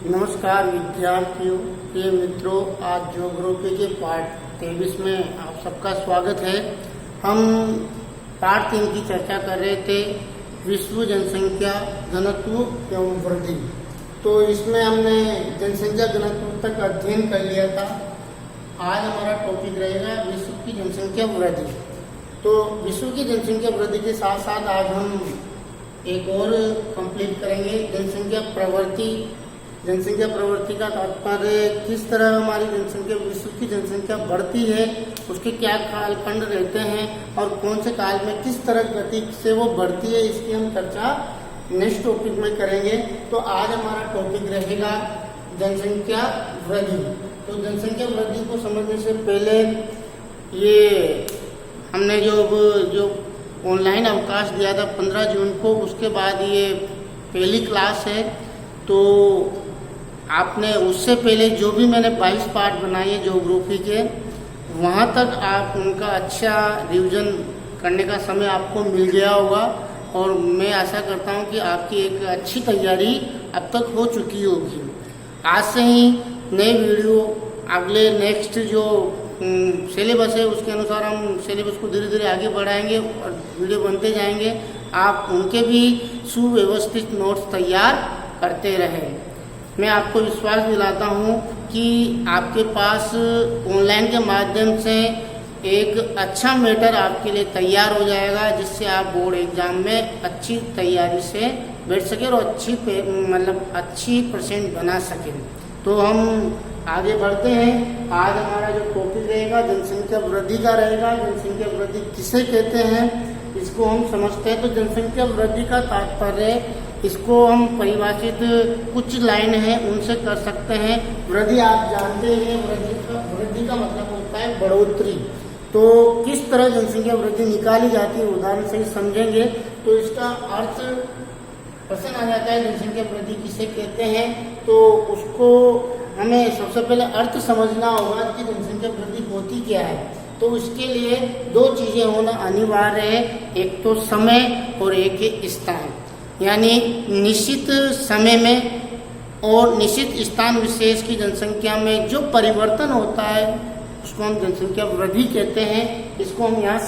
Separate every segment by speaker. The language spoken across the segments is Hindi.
Speaker 1: नमस्कार विद्यार्थियों, प्रिय मित्रों। आज ज्योग्राफी के पाठ 23 में आप सबका स्वागत है। हम पाठ 3 की चर्चा कर रहे थे, विश्व जनसंख्या घनत्व एवं वृद्धि। तो इसमें हमने जनसंख्या घनत्व तक अध्ययन कर लिया था। आज हमारा टॉपिक रहेगा विश्व की जनसंख्या वृद्धि। तो विश्व की जनसंख्या वृद्धि के साथ साथ आज हम एक और कंप्लीट करेंगे, जनसंख्या प्रवृत्ति। जनसंख्या प्रवृत्ति का तात्पर्य किस तरह हमारी जनसंख्या, विश्व की जनसंख्या बढ़ती है, उसके क्या कालखंड रहते हैं और कौन से काल में किस तरह गति से वो बढ़ती है, इसकी हम चर्चा नेक्स्ट टॉपिक में करेंगे। तो आज हमारा टॉपिक रहेगा जनसंख्या वृद्धि। तो जनसंख्या वृद्धि को समझने से पहले ये हमने जो ऑनलाइन अवकाश दिया था 15 जून को, उसके बाद ये पहली क्लास है। तो आपने उससे पहले जो भी मैंने 22 पार्ट बनाए हैं ज्योग्राफी के, वहाँ तक आप उनका अच्छा रिवीजन करने का समय आपको मिल गया होगा और मैं आशा करता हूँ कि आपकी एक अच्छी तैयारी अब तक हो चुकी होगी। आज से ही नए वीडियो, अगले नेक्स्ट जो सिलेबस है उसके अनुसार हम सिलेबस को धीरे धीरे आगे बढ़ाएंगे और वीडियो बनते जाएंगे। आप उनके भी सुव्यवस्थित नोट्स तैयार करते रहें। मैं आपको विश्वास दिलाता हूँ कि आपके पास ऑनलाइन के माध्यम से एक अच्छा मैटर आपके लिए तैयार हो जाएगा, जिससे आप बोर्ड एग्जाम में अच्छी तैयारी से बैठ सकें और अच्छी परसेंट बना सकें। तो हम आगे बढ़ते हैं। आज हमारा जो टॉपिक रहेगा जनसंख्या वृद्धि का रहेगा। जनसंख्या वृद्धि किसे कहते हैं इसको हम समझते हैं। तो जनसंख्या वृद्धि का तात्पर्य, इसको हम परिभाषित कुछ लाइन है उनसे कर सकते हैं। वृद्धि आप जानते हैं, वृद्धि का मतलब होता है बढ़ोतरी। तो किस तरह जनसंख्या वृद्धि निकाली जाती है उदाहरण से ही समझेंगे तो इसका अर्थ प्रश्न आ जाता है, जनसंख्या वृद्धि किसे कहते हैं। तो उसको हमें सबसे पहले अर्थ समझना होगा कि जनसंख्या वृद्धि होती क्या है। तो उसके लिए दो चीजें होना अनिवार्य है, एक तो समय और एक है स्थान। यानी निश्चित समय में और निश्चित स्थान विशेष की जनसंख्या में जो परिवर्तन होता है उसको हम जनसंख्या वृद्धि कहते हैं। इसको हम यहाँ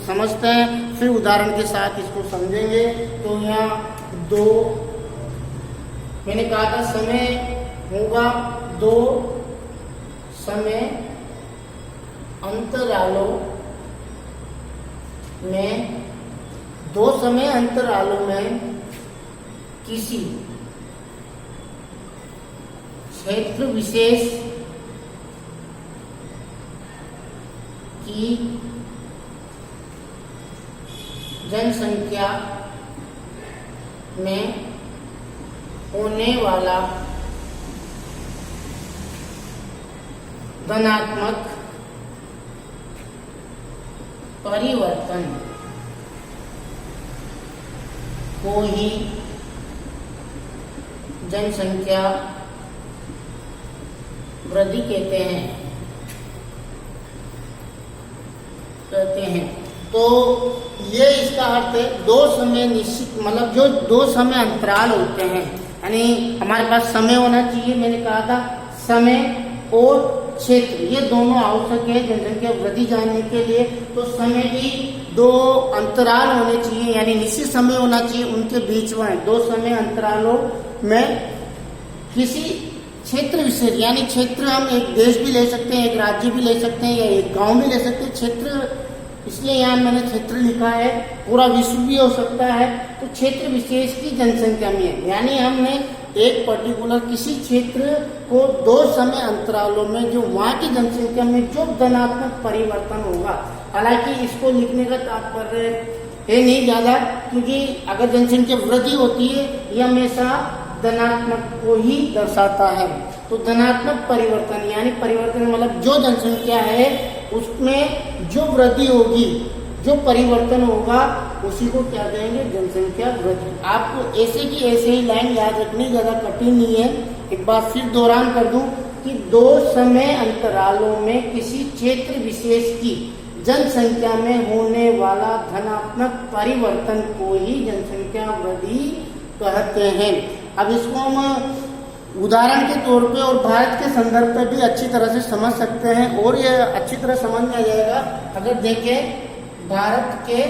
Speaker 1: समझते हैं, फिर उदाहरण के साथ इसको समझेंगे। तो यहाँ दो, मैंने कहा था समय होगा दो समय अंतरालों में, दो समय अंतरालों में किसी क्षेत्र विशेष की जनसंख्या में होने वाला धनात्मक परिवर्तन को ही जनसंख्या वृद्धि कहते हैं। तो ये इसका अर्थ है दो समय निश्चित, मतलब जो दो समय अंतराल होते हैं, यानी हमारे पास समय होना चाहिए। मैंने कहा था समय और क्षेत्र ये दोनों आवश्यक है जनसंख्या वृद्धि जानने के लिए। तो समय भी दो अंतराल होने चाहिए, यानी निश्चित समय होना चाहिए उनके बीच में। दो समय अंतरालों में किसी क्षेत्र विशेष, यानी क्षेत्र हम एक देश भी ले सकते हैं, एक राज्य भी ले सकते हैं या एक गांव भी ले सकते हैं। क्षेत्र इसलिए यहाँ मैंने क्षेत्र लिखा है, पूरा विश्व भी हो सकता है। तो क्षेत्र विशेष की जनसंख्या में, यानी हमने एक पर्टिकुलर किसी क्षेत्र को दो समय अंतरालों में जो वहाँ की जनसंख्या में जो धनात्मक परिवर्तन होगा। हालांकि इसको लिखने का तात्पर्य है नहीं ज्यादा, क्योंकि अगर जनसंख्या वृद्धि होती है ये हमेशा धनात्मक को ही दर्शाता है। तो धनात्मक परिवर्तन यानी परिवर्तन मतलब जो जनसंख्या है उसमें जो वृद्धि होगी, जो परिवर्तन होगा, उसी को क्या कहेंगे, जनसंख्या वृद्धि। आपको ऐसे की ऐसे ही लाइन याद रखनी, ज्यादा कठिन नहीं है। एक बार फिर दोहरान कर दूं कि दो समय अंतरालों में किसी क्षेत्र विशेष की जनसंख्या में होने वाला धनात्मक परिवर्तन को ही जनसंख्या वृद्धि कहते हैं। अब इसको हम उदाहरण के तौर पे और भारत के संदर्भ पे भी अच्छी तरह से समझ सकते हैं। और ये अच्छी तरह समझ में आ जाएगा अगर देखें भारत के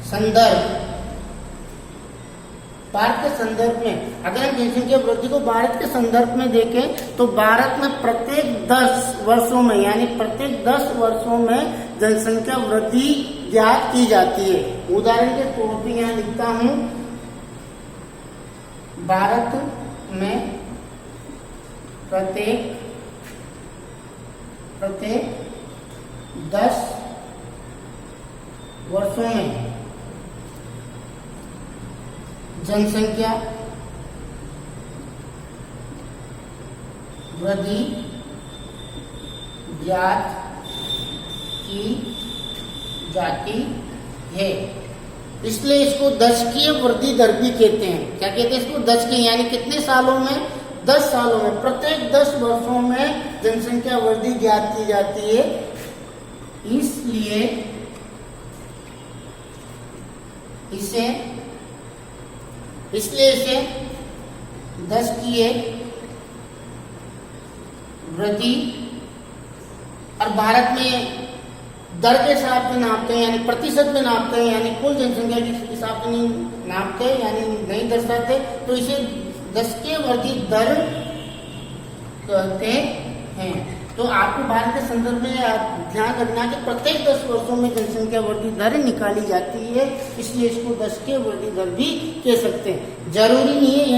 Speaker 1: संदर्भ में, अगर हम जनसंख्या वृद्धि को भारत के संदर्भ में देखें तो भारत में प्रत्येक 10 वर्षों में, यानी प्रत्येक 10 वर्षों में जनसंख्या वृद्धि ज्ञात की जाती है। उदाहरण के तौर पर यहाँ लिखता हूं, भारत में प्रत्येक 10 वर्षों में जनसंख्या वृद्धि ज्ञात की जाती है। इसलिए इसको दशकीय वृद्धि दर भी कहते हैं। क्या कहते हैं इसको? दशकीय, यानी कितने सालों में? 10 सालों में, प्रत्येक 10 वर्षों में जनसंख्या वृद्धि ज्ञात की जाती है। इसलिए इसे दशकीय वृद्धि, और भारत में दर के हिसाब से नापते हैं, यानी प्रतिशत में नापते हैं, यानी कुल जनसंख्या के हिसाब से नहीं नापते, यानी नहीं दर्शाते, तो इसे दशकीय वृद्धि दर कहते हैं। तो आपको भारत के संदर्भ में ध्यान रखना कि प्रत्येक 10 वर्षों में जनसंख्या वृद्धि दर निकाली जाती है, इसलिए इसको दशकीय वृद्धि दर भी कह सकते हैं। जरूरी नहीं है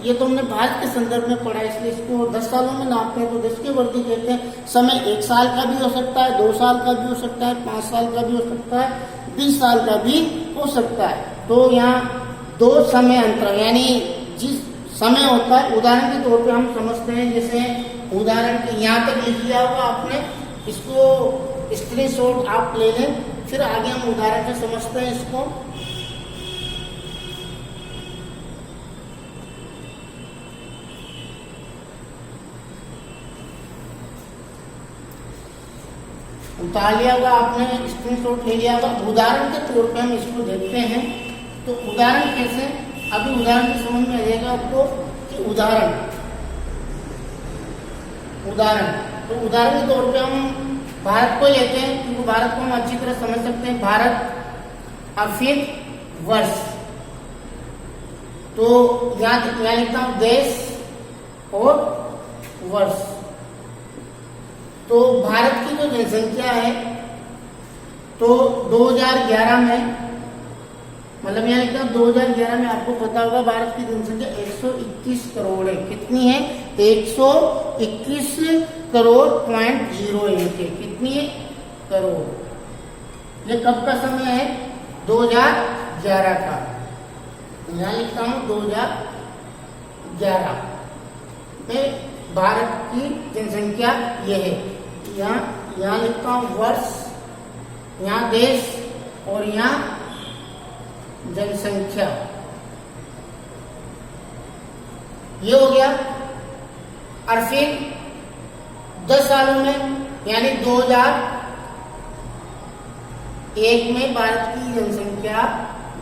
Speaker 1: ये तो हमने भारत के संदर्भ में पढ़ा, इसलिए इसको 10 सालों में नापते हैं तो दशकीय वृद्धि कहते हैं। समय 1 साल का भी हो सकता है, 2 साल का भी हो सकता है, 5 साल का भी हो सकता है, 20 साल का भी हो सकता है। तो यहाँ 2 समय अंतर, यानी जिस समय होता है, उदाहरण के तौर पे हम समझते हैं, जैसे उदाहरण के यहाँ तक लिख लिया होगा आपने, इसको स्क्रीनशॉट आप ले लें, फिर आगे हम उदाहरण से समझते हैं इसको। उतार लिया होगा आपने, स्क्रीनशॉट ले लिया होगा। उदाहरण के तौर पे हम इसको देखते हैं। तो उदाहरण कैसे, अभी उदाहरण से समझ में आ जाएगा आपको कि उदाहरण तो उदाहरण के तौर पे हम भारत को लेते हैं, क्योंकि भारत को हम अच्छी तरह समझ सकते हैं। भारत और फिर वर्ष, तो यहाँ लिखता हूं देश और वर्ष। तो भारत की जो जनसंख्या है, तो 2011 में, मतलब यहाँ लिखता हूं 2011 में, आपको पता होगा भारत की जनसंख्या 121 करोड़ है। कितनी है? 121 करोड़ .01 है। कितनी है? करोड़। ये कब का समय है? 2011 का। यहाँ लिखता हूं 2011 में भारत की जनसंख्या यह है। यहाँ लिखता हूं वर्ष, यहाँ देश और यहाँ जनसंख्या, ये हो गया। और फिर 10 सालों में, यानी 2001 में भारत की जनसंख्या,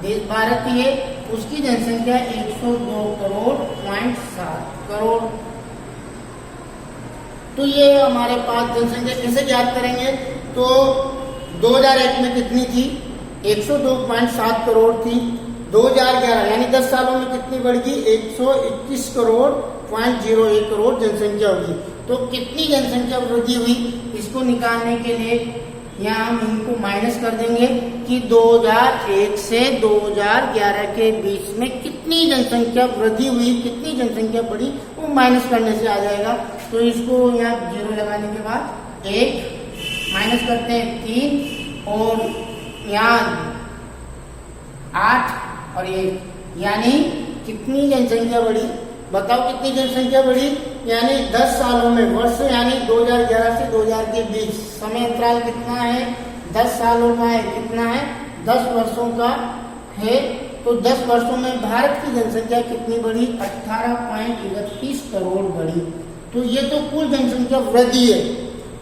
Speaker 1: देश भारत ही है, उसकी जनसंख्या 102 करोड़ .7 करोड़। तो ये हमारे पास जनसंख्या कैसे ज्ञात करेंगे? तो 2001 में कितनी थी? 102.7 करोड़ थी। 2011 यानी 10 सालों में कितनी बढ़ गई? 121 करोड़ .01 करोड़ जनसंख्या होगी। तो कितनी जनसंख्या वृद्धि हुई, इसको निकालने के लिए यहाँ हम इनको माइनस कर देंगे कि 2001 से 2011 के बीच में कितनी जनसंख्या वृद्धि हुई, कितनी जनसंख्या बढ़ी, वो माइनस करने से आ जाएगा। तो इसको यहाँ 0 लगाने के बाद 1 माइनस करते हैं 3 और यहाँ 8 और 1, यानी कितनी जनसंख्या बढ़ी? बताओ कितनी जनसंख्या बढ़ी? यानी 10 सालों में, वर्ष यानी 2011 से 2000 के बीच समय अंतराल कितना है? 10 सालों का है। कितना है? 10 वर्षों का है। तो 10 वर्षों में भारत की जनसंख्या कितनी बढ़ी? 18.31 करोड़ बढ़ी। तो ये तो कुल जनसंख्या वृद्धि है।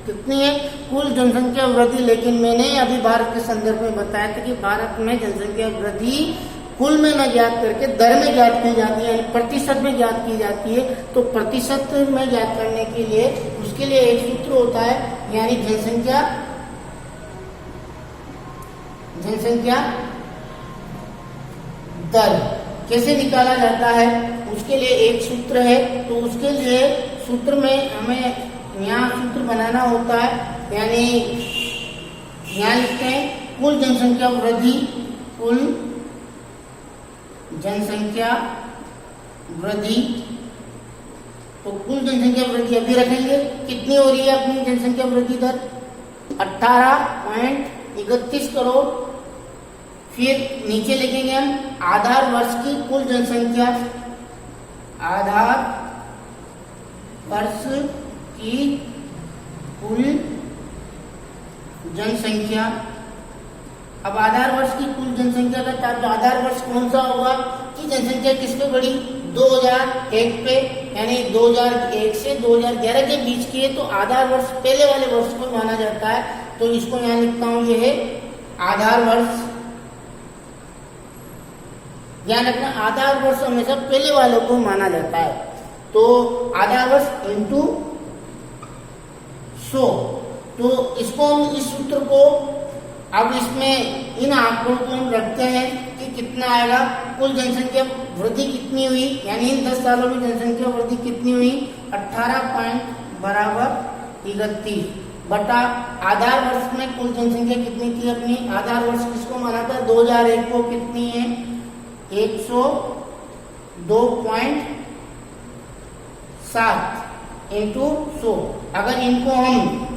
Speaker 1: कितनी है? कुल जनसंख्या वृद्धि। लेकिन मैंने अभी भारत के संदर्भ में बताया था कि भारत में जनसंख्या वृद्धि कुल में न ज्ञात करके दर में ज्ञात की जाती है, यानी प्रतिशत में ज्ञात की जाती है। तो प्रतिशत में ज्ञात करने के लिए उसके लिए एक सूत्र होता है, यानी जनसंख्या दर कैसे निकाला जाता है, उसके लिए एक सूत्र है। तो उसके लिए सूत्र में हमें यहाँ सूत्र बनाना होता है, यानी यहाँ लिखते हैं कुल जनसंख्या वृद्धि, कुल जनसंख्या वृद्धि। तो कुल जनसंख्या वृद्धि अभी रखेंगे, कितनी हो रही है अपनी जनसंख्या वृद्धि दर, 18.31 करोड़। फिर नीचे लिखेंगे हम आधार वर्ष की कुल जनसंख्या, आधार वर्ष की कुल जनसंख्या। अब आधार वर्ष की कुल जनसंख्या का तात्पर्य आधार वर्ष कौन सा होगा कि जनसंख्या किस पे बढ़ी, 2001 पे, यानी 2001 से 2011 के बीच की है। तो आधार वर्ष पहले वाले वर्ष को माना जाता है। तो इसको यहाँ लिखता हूं, ये है आधार वर्ष। ध्यान रखना, आधार वर्ष हमेशा पहले वालों को माना जाता है। तो आधार वर्ष इंटू 100। तो इसको हम इस सूत्र को अब इसमें इन आंकड़ों को हम रखते हैं कि कितना आएगा, कुल जनसंख्या वृद्धि कितनी हुई, यानी इन 10 सालों में जनसंख्या वृद्धि कितनी हुई, 18.31 बटा आधार वर्ष में कुल जनसंख्या कितनी थी अपनी। आधार वर्ष किसको माना था, 2001 को कितनी है, 102.7 इंटू 100। अगर इनको हम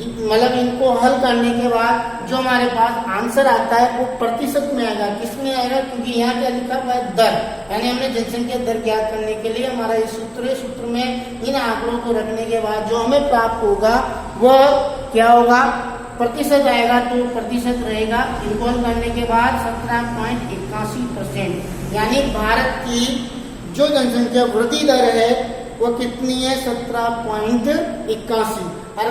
Speaker 1: इनको हल करने के बाद जो हमारे पास आंसर आता है वो प्रतिशत में आएगा। किसमें आएगा, क्योंकि यहाँ क्या लिखा हुआ है, दर, यानी हमने जनसंख्या दर ज्ञात करने के लिए हमारा ये सूत्र है। सूत्र में इन आंकड़ों को रखने के बाद जो हमें प्राप्त होगा वह क्या होगा, प्रतिशत आएगा। तो प्रतिशत रहेगा, इनको हल करने के बाद 17.81%, यानी भारत की जो जनसंख्या वृद्धि दर है वो कितनी है, 17.81। और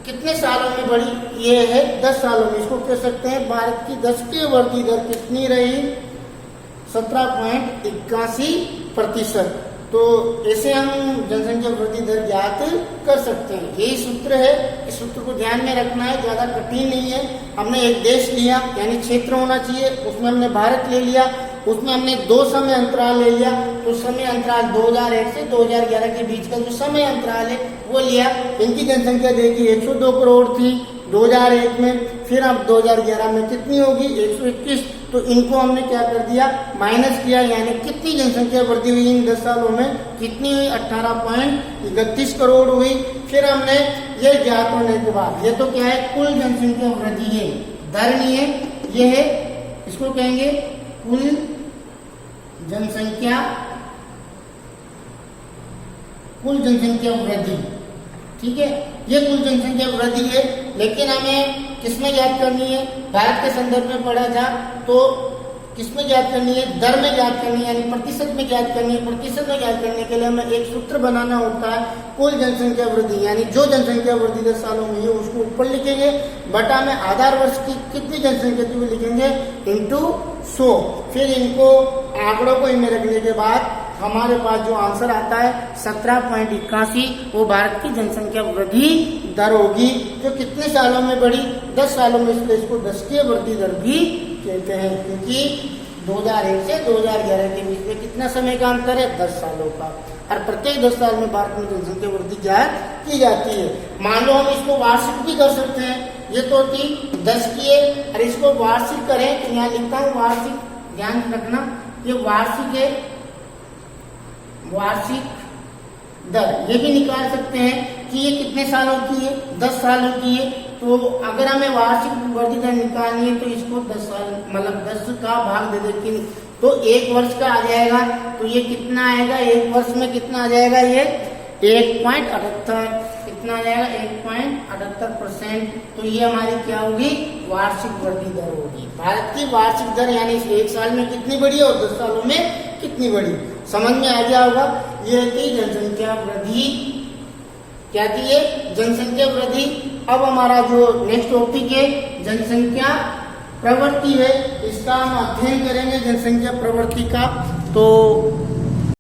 Speaker 1: कितने सालों में बढ़ी, ये है 10 सालों में। इसको कह सकते हैं भारत की 10 की वृद्धि दर कितनी रही, 17.81%। तो ऐसे हम जनसंख्या वृद्धि दर ज्ञात कर सकते हैं। यही सूत्र है, इस सूत्र को ध्यान में रखना है, ज्यादा कठिन नहीं है। हमने एक देश लिया, यानी क्षेत्र होना चाहिए, उसमें हमने भारत ले लिया, उसमें हमने 2 समय अंतराल ले लिया। तो समय अंतराल 2001 से 2011 के बीच का जो समय अंतराल है वो लिया। इनकी जनसंख्या देखिए 102 करोड़ थी 2001 में, फिर अब 2011 में कितनी होगी, 121। तो इनको हमने क्या कर दिया, माइनस किया, यानी कितनी जनसंख्या वृद्धि हुई इन 10 सालों में, कितनी हुई, 18.31 करोड़ हुई। फिर हमने ये ज्ञात होने के बाद, ये तो क्या है, कुल जनसंख्या वृद्धि है, दर नहीं है, ये है, इसको कहेंगे कुल जनसंख्या वृद्धि। ठीक है, ये कुल जनसंख्या वृद्धि है। लेकिन हमें किसमें ज्ञात करनी है, भारत के संदर्भ में पढ़ा था, तो किसमें ज्ञात करनी है, दर में ज्ञात करनी है, यानी प्रतिशत में ज्ञात करनी है। प्रतिशत में ज्ञात करने के लिए हमें एक सूत्र बनाना होता है, कुल जनसंख्या वृद्धि, यानी जो जनसंख्या वृद्धि 10 सालों में है उसको ऊपर लिखेंगे, बटा में आधार वर्ष की कितनी जनसंख्या थी वो लिखेंगे इंटू 100। फिर इनको आंकड़ों को इनमें रखने के बाद हमारे पास जो आंसर आता है 17.81, वो भारत की जनसंख्या वृद्धि दर होगी, जो कितने सालों में बढ़ी, 10 सालों में, इसलिए इसको 10 की वृद्धि दर भी कहते हैं। क्योंकि 2001 से 2011 के बीच में कितना समय का अंतर है, 10 सालों का। और प्रत्येक 10 साल में भारत में जनसंख्या वृद्धि ज्ञात की जाती है। मान लो हम इसको वार्षिक भी कर सकते हैं, ये तो थी 10 की है, और इसको वार्षिक करें तो यहाँ लिखता हूँ वार्षिक, ध्यान रखना ये वार्षिक है, वार्षिक दर ये भी निकाल सकते हैं कि ये कितने सालों की है, 10 सालों की है। तो अगर हमें वार्षिक वृद्धि दर निकालनी है तो इसको 10 साल मतलब 10 का भाग दे देते, तो 1 वर्ष का आ जाएगा। तो ये कितना आएगा, 1 वर्ष में कितना आ जाएगा, ये 1.78, कितना आ जाएगा, 1.78%। तो ये हमारी क्या होगी, वार्षिक वृद्धि दर होगी। भारत की वार्षिक दर यानी 1 साल में कितनी बढ़ी और 10 सालों में कितनी बढ़ी, समझ में आ गया होगा। ये थी जनसंख्या वृद्धि, क्या थी ये, जनसंख्या वृद्धि। अब हमारा जो नेक्स्ट टॉपिक है जनसंख्या प्रवृत्ति है, इसका हम अध्ययन करेंगे जनसंख्या प्रवृत्ति का। तो